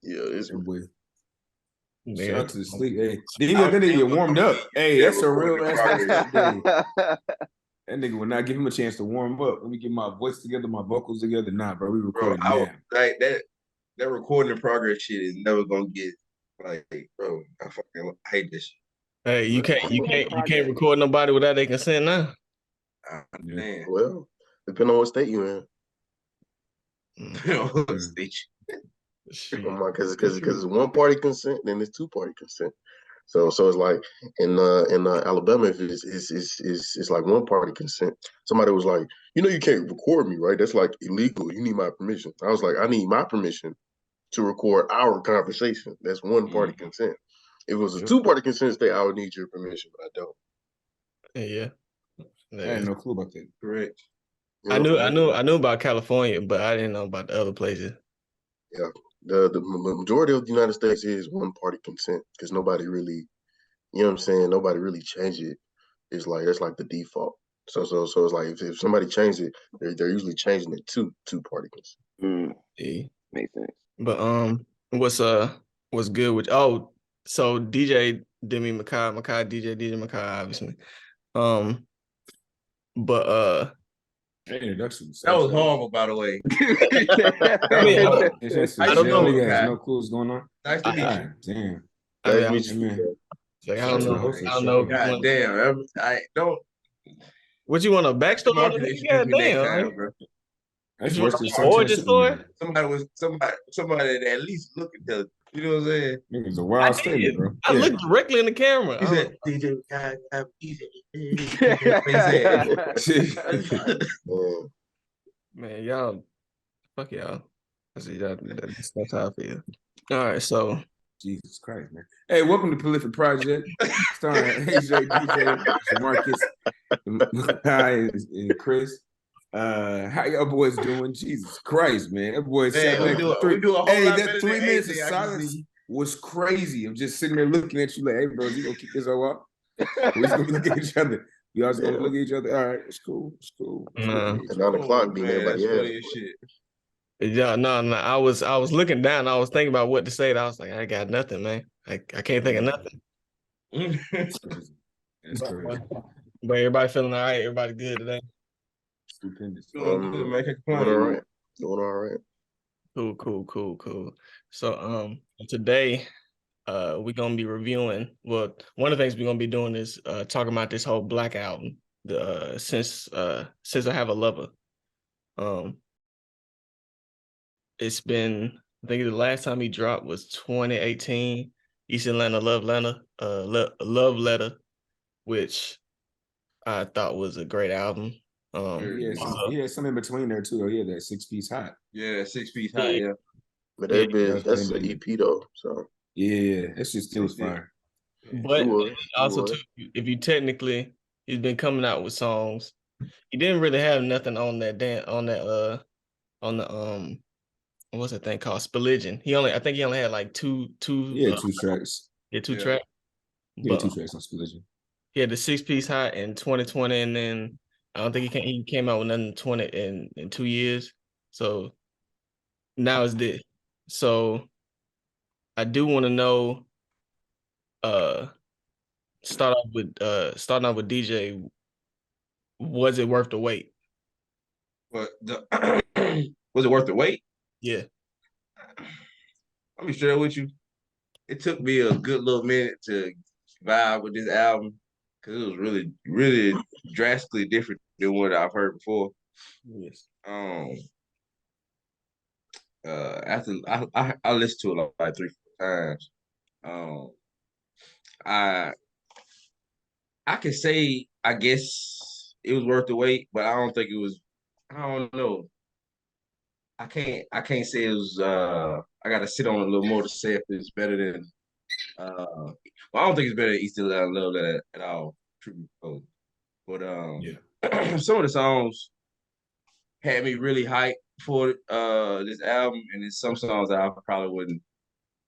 Yeah, it's That boy. Yeah. Shout out to the sleep. Hey, then that nigga get warmed up. Hey, that's a real ass that day. That nigga would not give him a chance to warm up. Let me get my voice together, my vocals together. Nah, bro, we recording now. Like that recording in progress shit is never gonna get like, bro. I fucking hate this shit. Hey, you can't record nobody without their consent now. Man. Well, depending on what state you in. Because it's one party consent, then it's two party consent. So it's like in Alabama, if it's like one party consent. Somebody was like, you can't record me, right? That's like illegal. You need my permission. I was like, I need my permission to record our conversation. That's one party consent. If it was a two party consent state, I would need your permission, but I don't. Yeah. I had no clue about that. Correct. I knew about California, but I didn't know about the other places. Yeah. The majority of the United States is one party consent because nobody really, you know what I'm saying? Nobody really changed it. It's like that's like the default. So it's like if somebody changed it, they're usually changing it to two party consent. Yeah. Makes sense. But what's good with so DJ Demi Makai DJ Makai obviously. But introductions. That was horrible, by the way. I don't know. Nigga has no clue what's going on. Nice to meet you. Damn. Nice to meet you. I don't know. God damn. I don't. What you want a backstory? God damn. Bro. That's worse than origin story. Somebody that at least look at the. You know what I'm saying? Nigga's a wild statement, bro. I looked directly in the camera. He said, DJ, man, y'all, fuck y'all. I see that's how I feel. All right, so Jesus Christ, man. Hey, welcome to Prolific Project, starring AJ, DJ, Marcus, Makai, and Chris. How y'all boys doing? Jesus Christ, man. That boy sat back for 3 that 3 minutes of silence was crazy. I'm just sitting there looking at you like, hey, bro, you gonna keep this all up? We're just gonna look at each other. We all just gonna look at each other. All right, it's cool. It's cool. And 9 o'clock being everybody else. Yeah, no. I was looking down. I was thinking about what to say. I was like, I got nothing, man. I can't think of nothing. That's crazy. But everybody feeling all right. Everybody good today. Stupendous. Doing all right. Cool. So today we're gonna be reviewing. Well, one of the things we're gonna be doing is talking about this whole Black album. Since I Have a Lover. It's been, I think the last time he dropped was 2018, East Atlanta Love Letter, which I thought was a great album. He had something in between there too. He had that 6-piece hot. Yeah, 6-piece hot. Yeah, but that's an EP though. So yeah, that's just still fire. But also too, if you technically, he's been coming out with songs. He didn't really have nothing on the what's that thing called? Spilligion. I think he only had like two tracks. Yeah, two tracks. Yeah, 2 tracks on Spilligion. He had the 6-piece hot in 2020, and then I don't think he came out with nothing in 2 years. So now it's this. So I do want to know. Starting off with DJ. Was it worth the wait? But was it worth the wait? Yeah. I'll be straight with you. It took me a good little minute to vibe with this album because it was really, really drastically different than what I've heard before. Yes. After I listened to it like 3-4 times. I can say I guess it was worth the wait, but I don't think it was. I don't know. I can't say it was. I got to sit on a little more to say if it's better than. Well, I don't think it's better than East Atlanta Love Letter at all. Truth be told, but some of the songs had me really hyped for this album, and then some songs I probably wouldn't,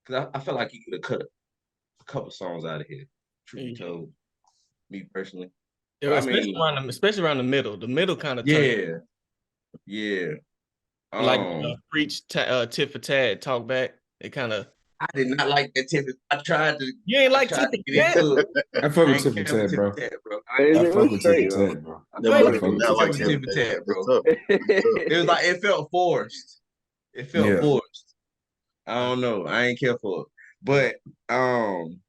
because I felt like you could have cut a couple songs out of here. Truth be told, me personally. Yeah, especially around the middle. The middle kind of yeah. Like Preach, Tit for Tat, Talk Back. It kind of I did not like that tip. I tried to. you ain't I like tried Tip to for get Tat? into it. I fuck I with ain't Tip for care for Tat, tip bro. for tat, bro. It I was fuck with Tip straight, for bro. Tat, bro. That Wait, brother fuck did with not Tip like for Tip Tip for Tat. tat, That's bro. tough. That's tough. It was like it felt forced. It felt Yeah. forced. I don't know. I ain't care for it. But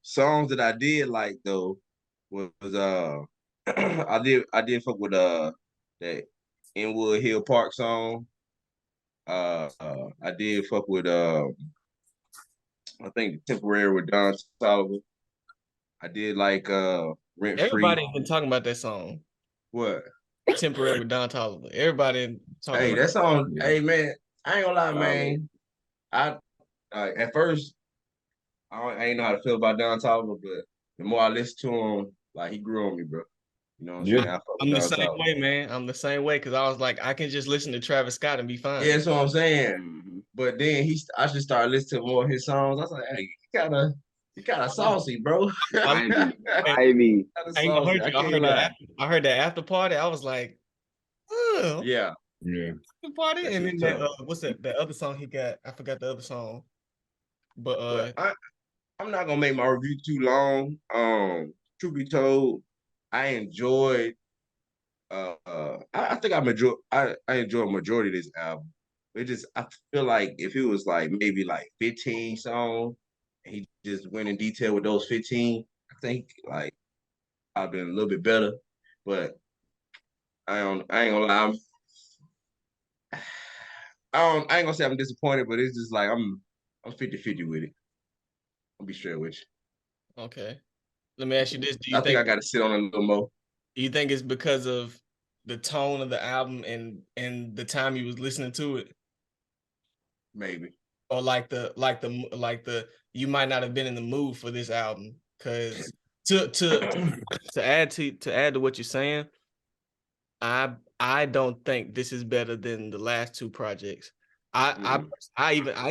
songs that I did like though was I did fuck with that Inwood Hill Park song. I did fuck with I think Temporary with Don Toliver. I did like Rent Free. everybody been talking about that song. What? Temporary with Don Toliver. Everybody talking Hey, about that song. Yeah. Hey man, I ain't gonna lie, Solid. man. I at first I ain't know how to feel about Don Toliver, but the more I listen to him, like he grew on me, bro. You know what I'm Yeah. saying? I fuck with I'm the Don same Toliver. way, man. I'm the same way because I was like, I can just listen to Travis Scott and be fine. Yeah, that's what I'm saying. Mm-hmm. But then I just started listening to more of his songs. I was like, hey, he kind of saucy, bro. I, Ivy. I, Ivy. Kinda I ain't gonna saucy. hurt I you. I can't heard lie. I heard that after party. I was like, oh, Yeah, Yeah. after party. that And shit then tough. that what's that other song he got? I forgot the other song. But But I'm not gonna make my review too long. Truth be told, I enjoyed. I think I enjoyed majority of this album. It just I feel like if it was like maybe like 15 songs, and he just went in detail with those 15, I think like I've been a little bit better. But I ain't gonna lie. I ain't gonna say I'm disappointed, but it's just like I'm 50-50 with it. I'll be straight with you. okay. Let me ask you this: I think I gotta sit on a little more. do you think it's because of the tone of the album and the time you was listening to it, Maybe. or like the you might not have been in the mood for this album? Because to add to what you're saying, I don't think this is better than the last two projects. I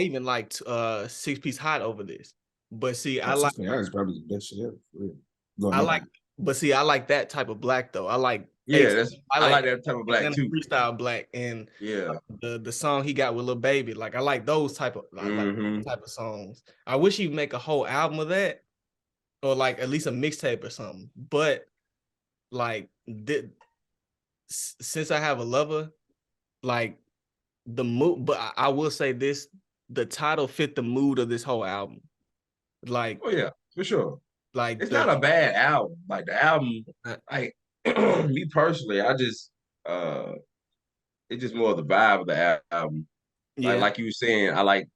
even liked 6-Piece Hot over this. But see, I like That is probably the best shit ever. For real. Going I up. like but see, I like that type of black though. I like Yeah, I I like like that type of black Atlanta too. freestyle black and Yeah. the song he got with Lil Baby. Like I like those type of Mhm. type of songs. I wish he'd make a whole album of that, or like at least a mixtape or something. But like since I have a lover, like the mood. But I will say this: the title fit the mood of this whole album. Like Oh yeah, for sure. like It's the not a bad album. Like the album, like me personally, I just it's just more of the vibe of the album. yeah. Like you were saying, I like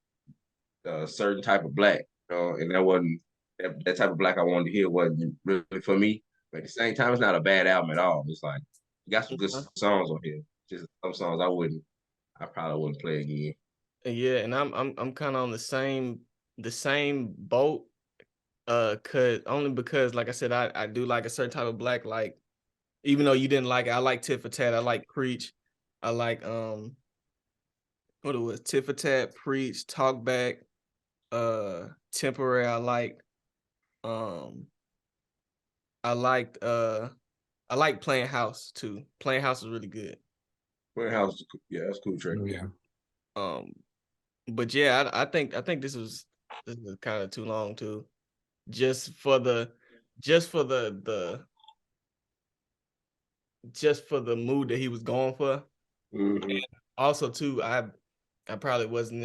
a certain type of black, and that wasn't that type of black I wanted to hear wasn't really for me. But at the same time, it's not a bad album at all. It's like you got some good songs on here. Just some songs I probably wouldn't play again. Yeah, and I'm kind of on the same boat. Cause only because like I said, I do like a certain type of black. Like even though you didn't like it, I like Tit for Tat. I like Preach. I like what it was, Tit for Tat, Preach, Talk Back, Temporary. Um I liked I like Playing House too. Playing House is really good. Warehouse, yeah, that's cool track. Yeah. But yeah, I think this is kind of too long too. Just for the mood that he was going for. Mm-hmm. Also too, I probably wasn't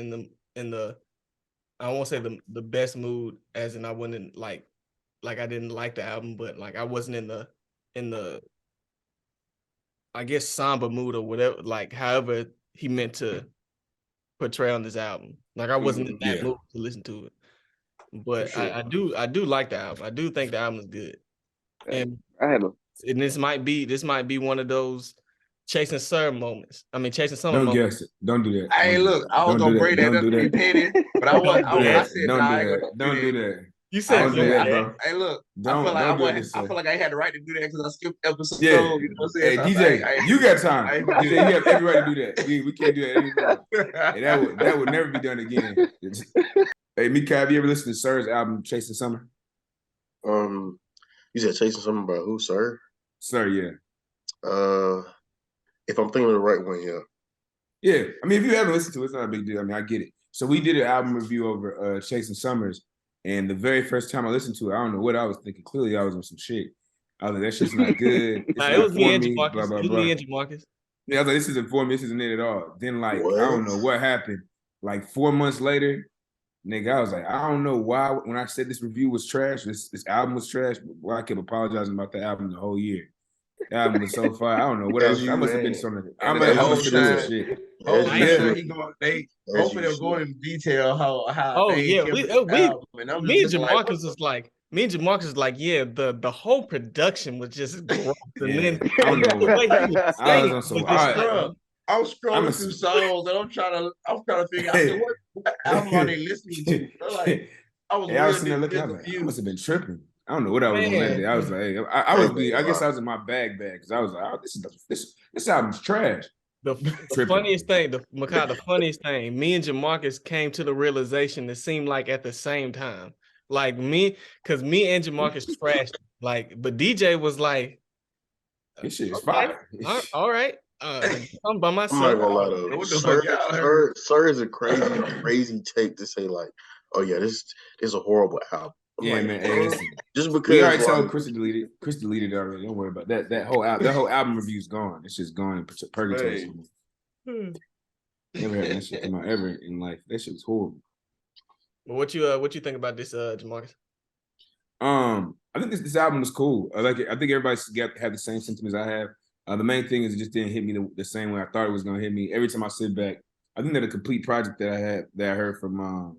in the I won't say the best mood, as in I wasn't like I didn't like the album, but like I wasn't in the I guess somber mood or whatever, like however he meant to portray on this album. Like I wasn't in that mood to listen to it. But sure. I do like the album. I do think the album is good. And I had a this might be one of those chasing Sir moments. I mean chasing Summer Don't moments. guess it. Don't do that. Hey, look, I was gonna bring that up to be petty, but I was. I said, Don't nah, I do ain't that. gonna Don't do that. You said Don't do that, bro. Hey, look, Don't do it this I way. feel like I had the right to do that because I skipped episode. Yeah. You know what I'm saying? Hey, So DJ, you got time. I ain't DJ, gonna do you have every right to do that. We can't do that anymore. Hey, that would never be done again. Hey, Mika, have you ever listened to Sir's album Chasing Summer? You said Chasing Something by who, sir? Sir, yeah. If I'm thinking of the right one here. Yeah. I mean, if you haven't listened to it, it's not a big deal. I mean, I get it. So we did an album review over Chasing Summers, and the very first time I listened to it, I don't know what I was thinking. Clearly, I was on some shit. I was like, that shit's not good. It's Nah, not it was me for and me. Jamarcus. Blah blah It was blah. me and Jamarcus. Yeah, I was like, this isn't for me. This isn't it at all. Then like What? I don't know what happened. Like 4 months later, nigga, I was like, I don't know why when I said this review was trash, this album was trash, but why I kept apologizing about the album the whole year. The album was so fire. I don't know what As else. you I must have been man. something. I And might the have whole been time- some shit. Whole As you Yeah. time should. he going, they As hopefully you they'll go should. in detail how Oh they yeah, came we with the we album. And I'm me and just looking like, Jamarcus was like, me and Jamarcus was like, yeah, the whole production was just gross, and Yeah. then I don't know. the way he was I was saying on it some. was just like, Bruh, I'm scrolling I'm a- through songs and I'm trying to figure out I said, what album are they listening to? They're like, I was Yeah, I was real sitting there looking. I was like, I must have been tripping. I don't know what I was on that day. I was like, hey, I guess I was in my bag because I was like, oh, this album's trash. the Tripping. funniest thing, the funniest thing, me and Jamarcus came to the realization it seemed like at the same time. Like because me and Jamarcus trashed, like, but DJ was like, This shit is okay, fire. all right. I'm by I'm not myself. gonna lie though. What the fuck y'all heard? Sir is a crazy take to say like, oh yeah, this is a horrible album. I'm Yeah, like, man. Hey, listen. just because We already told like, Chris to delete it. Chris deleted it already. Don't worry about that. That whole album review's gone. It's just gone in purgatory. Hey. somewhere. Never had that shit come out ever in life. That shit was horrible. But what you think about this, Jamarcus? I think this album was cool. I like it. I think everybody's had the same sentiments I have. The main thing is it just didn't hit me the same way I thought it was gonna hit me. Every time I sit back, I think that a complete project that I heard from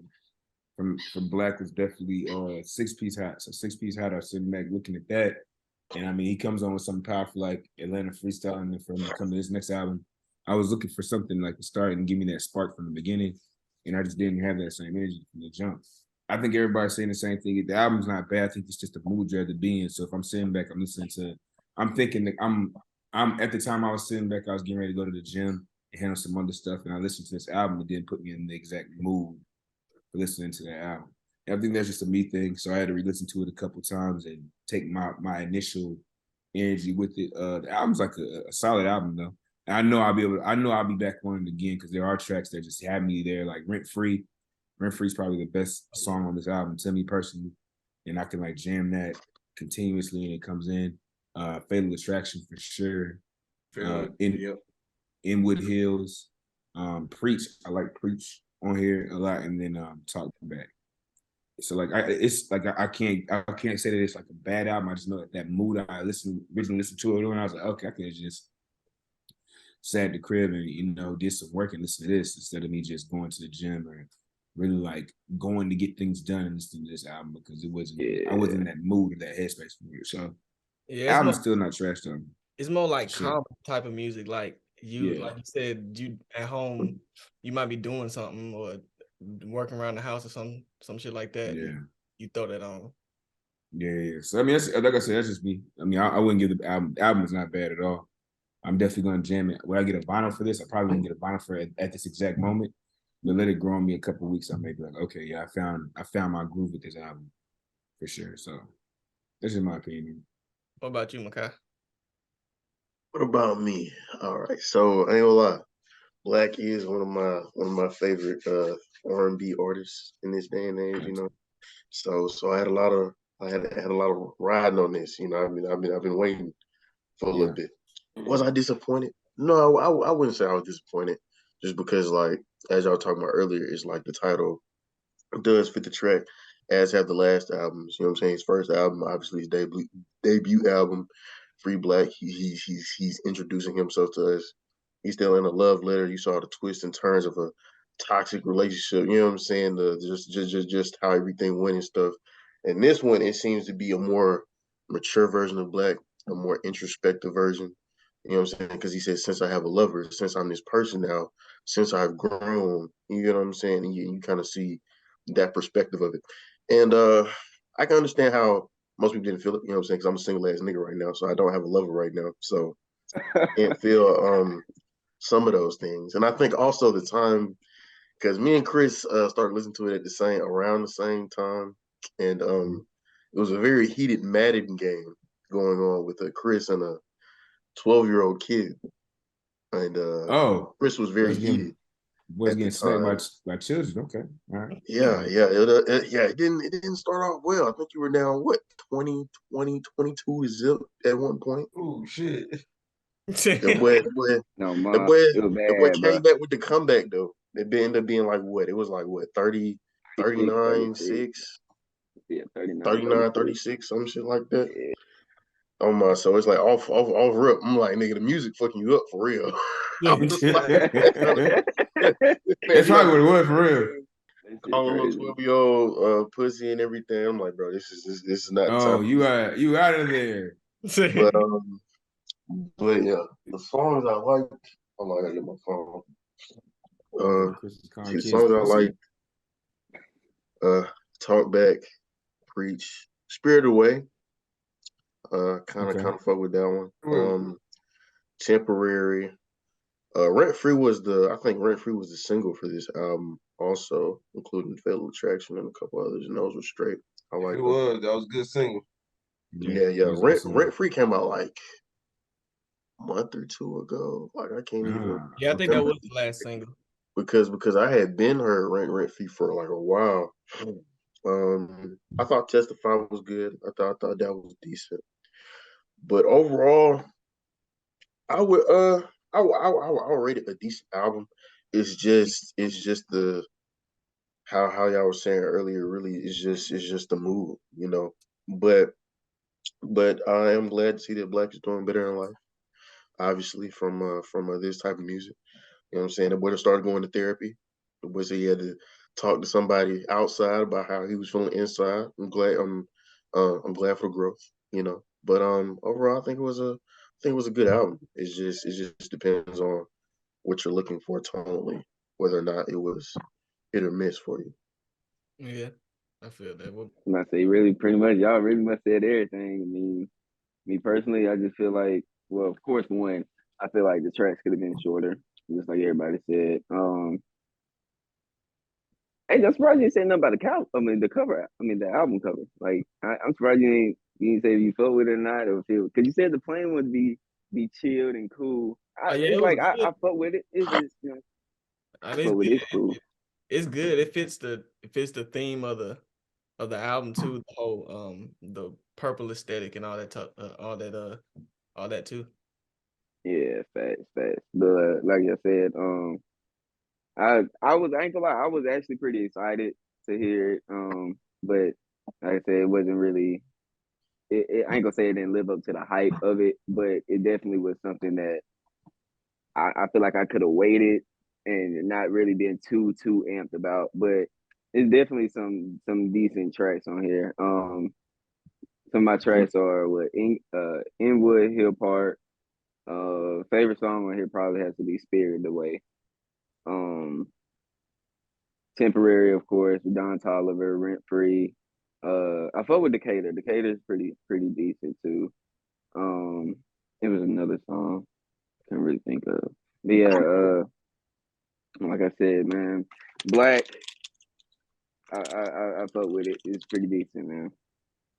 Black was definitely 6-Piece Hot. So 6-Piece Hot, I was sitting back looking at that, and I mean he comes on with something powerful like Atlanta Freestyle, and then for him to come to this next album, I was looking for something like to start and give me that spark from the beginning, and I just didn't have that same energy from the jump. I think everybody's saying the same thing. The album's not bad. I think it's just a mood you're to be in. So if I'm sitting back, I'm listening to, I'm thinking that I'm at the time I was sitting back, I was getting ready to go to the gym and handle some other stuff, and I listened to this album. It didn't put me in the exact mood for listening to that album. And I think that's just a me thing. So I had to re-listen to it a couple times and take my initial energy with it. The album's like a solid album though. And I know I'll be back on it again because there are tracks that just have me there, like Rent Free. Rent Free is probably the best song on this album to me personally, and I can like jam that continuously and it comes in. Fatal Attraction for sure. Inwood Hills, Preach. I like Preach on here a lot, and then Talk Back. So like I can't say that it's like a bad album. I just know that mood I originally listened to it when I was like, okay, I can just sat at the crib and did some work and listen to this instead of me just going to the gym or really like going to get things done and listening to this album because I wasn't in that mood or that headspace for it. So Yeah, album's still not trash though. It's more like Sure. calm type of music. Like like you said, you at home, you might be doing something or working around the house or some shit like that. Yeah. You throw that on. Yeah. So I mean, like I said, that's just me. I mean, I wouldn't give the album is not bad at all. I'm definitely gonna jam it. When I get a vinyl for this, I probably won't get a vinyl for it at this exact moment. But let it grow on me a couple of weeks. I may be like, okay, yeah, I found my groove with this album for sure. So that's just my opinion. What about you, Makai? what about me? All right, so I ain't gonna lie, Black is one of my favorite R&B artists in this day and age. So I had a lot of riding on this. I've been waiting for a little bit. Was I disappointed? No, I wouldn't say I was disappointed. Just because, like, as y'all talking about earlier, it's like the title does fit the track, as have the last albums. You know what I'm saying? His first album, obviously his debut album, Free Black. He's introducing himself to us. He's still in a love letter. You saw the twists and turns of a toxic relationship. You know what I'm saying? Just how everything went and stuff. And this one, it seems to be a more mature version of Black, a more introspective version. You know what I'm saying? Because he said, since I have a lover, since I'm this person now, since I've grown, you know what I'm saying? And you kind of see that perspective of it. And I can understand how most people didn't feel it, you know what I'm saying? Because I'm a single ass nigga right now, so I don't have a lover right now. So I can't feel some of those things. And I think also the time, because me and Chris started listening to it around the same time. And it was a very heated Madden game going on with Chris and a 12-year-old kid. And Chris was very heated. Was at the getting smacked time. by children. Okay, all right. Yeah, yeah, it didn't start off well. I think you were down what 22 to zip at one point. Oh shit. The boy, the boy, No, the ma, boy, it was the boy bad, bro. came back with the comeback though. It ended up being like what? It was like what 30, 36, 39, 36. 6, Yeah, 39, 39, 36. 36, some shit like that. Yeah. Oh my, so it's like off rip. I'm like, nigga, the music fucking you up for real. I'm just like, That's probably what it was for real. That shit calling little crazy. 12-year-old pussy and everything. I'm like, bro, this is not the Oh, time. you out of there. But yeah, the songs I like. Oh, I gotta get my phone. Chris is calling See, the kids songs I pussy. like. Talk Back, Preach, Spirit Away. Kind of fuck with that one. Temporary. Rent Free I think Rent Free was the single for this album, also including Fatal Attraction and a couple others, and those were straight. I like It them. was. That was a good single. Yeah. That's Rent Free came out like a month or two ago. Like I can't even Yeah, I think that remember was the last single. because I had been heard Rent Free for like a while. I thought Testify was good. I thought that was decent, but overall, I would I would rate it a decent album. It's just the how y'all were saying earlier. Really, it's just the mood, you know. But I am glad to see that Black is doing better in life. Obviously, from this type of music. You know what I'm saying? The boy started going to therapy. The boy said he had to talk to somebody outside about how he was feeling inside. I'm glad for the growth, you know. But overall, I think it was a good album. It just depends on what you're looking for tonally, whether or not it was hit or miss for you. Yeah, I feel that. Well, I say really pretty much y'all really much said everything. I mean, me personally, I just feel like, well, of course, one, I feel like the tracks could have been shorter, just like everybody said. Hey, I'm surprised you didn't say nothing about the cover. I mean, the album cover. Like, I'm surprised you didn't say if you felt with it or not, or feel because you said the plan would be chilled and cool. yeah, It's it was like I good. fuck with it. It's just I I mean, fuck it's with good. it. It's cool. It's good. It fits the theme of the album too. The whole the purple aesthetic and all that too. Yeah, facts. But like I said, I ain't gonna lie, I was actually pretty excited to hear it. But like I said, it wasn't really. I ain't gonna say it didn't live up to the hype of it, but it definitely was something that I feel like I could have waited and not really been too amped about. But it's definitely some decent tracks on here. Some of my tracks are Inwood Hill Park. Favorite song on here probably has to be Spirited Away. Um, Temporary, of course, Don Toliver, Rent Free. I fuck with Decatur. Decatur's pretty decent too. Um, it was another song I can't really think of. But yeah, like I said, man, Black. I fuck with it. It's pretty decent, man.